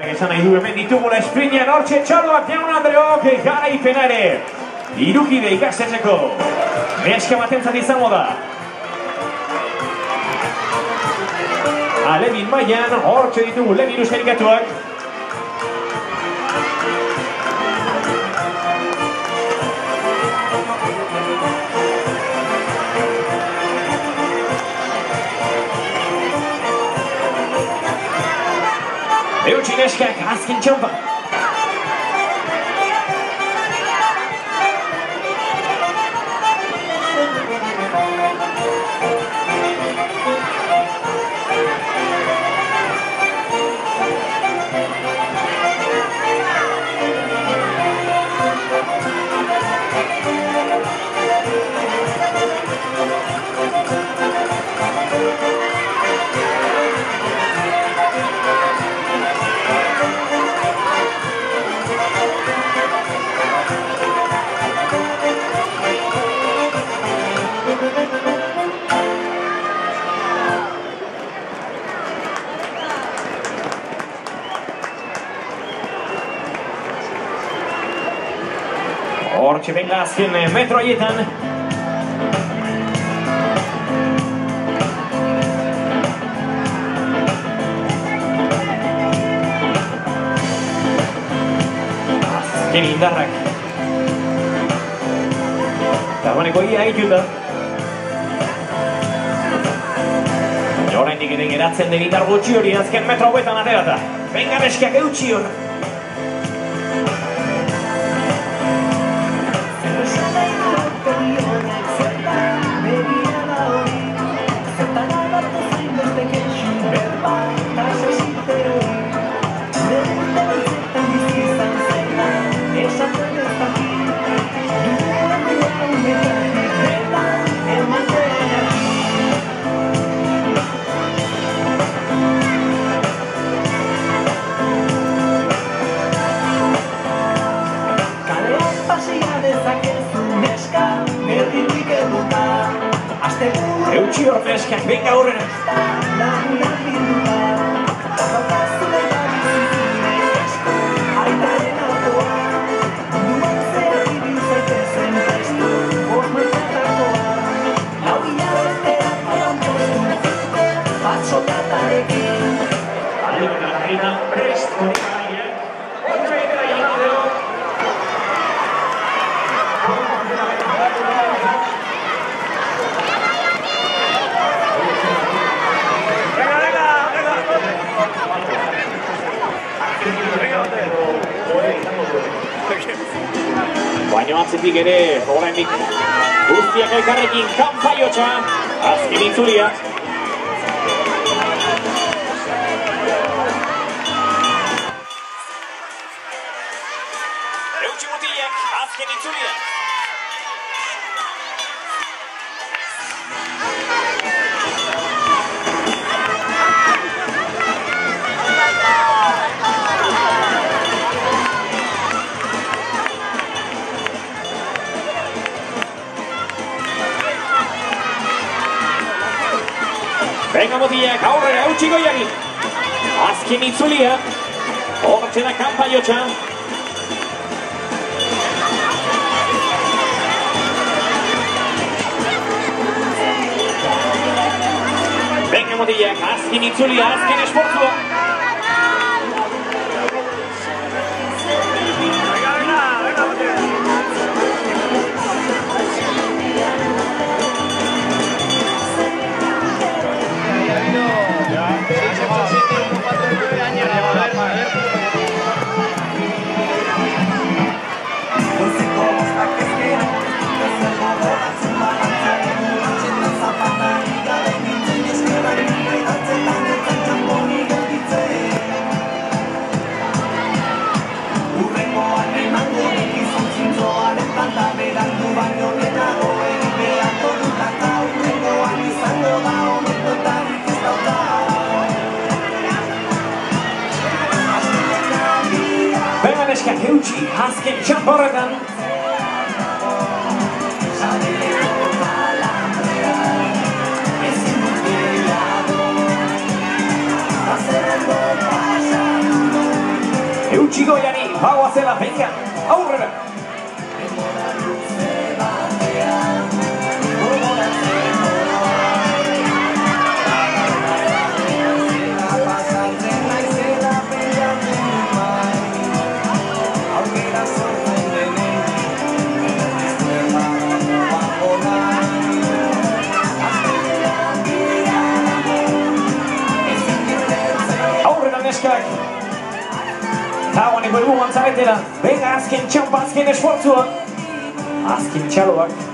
Esan nahi du hemen ditugula esprinean hortxe txaloak jaun Andreok garaipena ere. Irukide ikastetzeko. Neska batentzat izango da. Alebin mailan hortxe ditugu lehen hiru sailkatuak. Eutsi neskak azken txampa. Hortxe benga azken metro haietan. Azken indarrak. Dagoeneko ia egiten da. Oraindik ere geratzen den indar gutxi hori azken metro hauetan aterata. Benga neskak eutsi hor. Eutsi hor neskak, benga aurrera! Baina atzetik ere, oraindik guztiak elkarrekin kanpaiotxa, azken itzulia. Eutsi mutilak, azken itzulia. Venga mutilak, aurrera, eutsi goiari. Azken itzulia. Hortxe da kanpaiotxa. Venga mutilak, azken itzulia, azken esportzua. Eutsi, azken txampa horretan. Eutxi goiari, hau azela, venga, aurrera! Neskak dagoeneko egun antzaretela. Venga, azken txampa, azken esfortzua. Azken txaloak.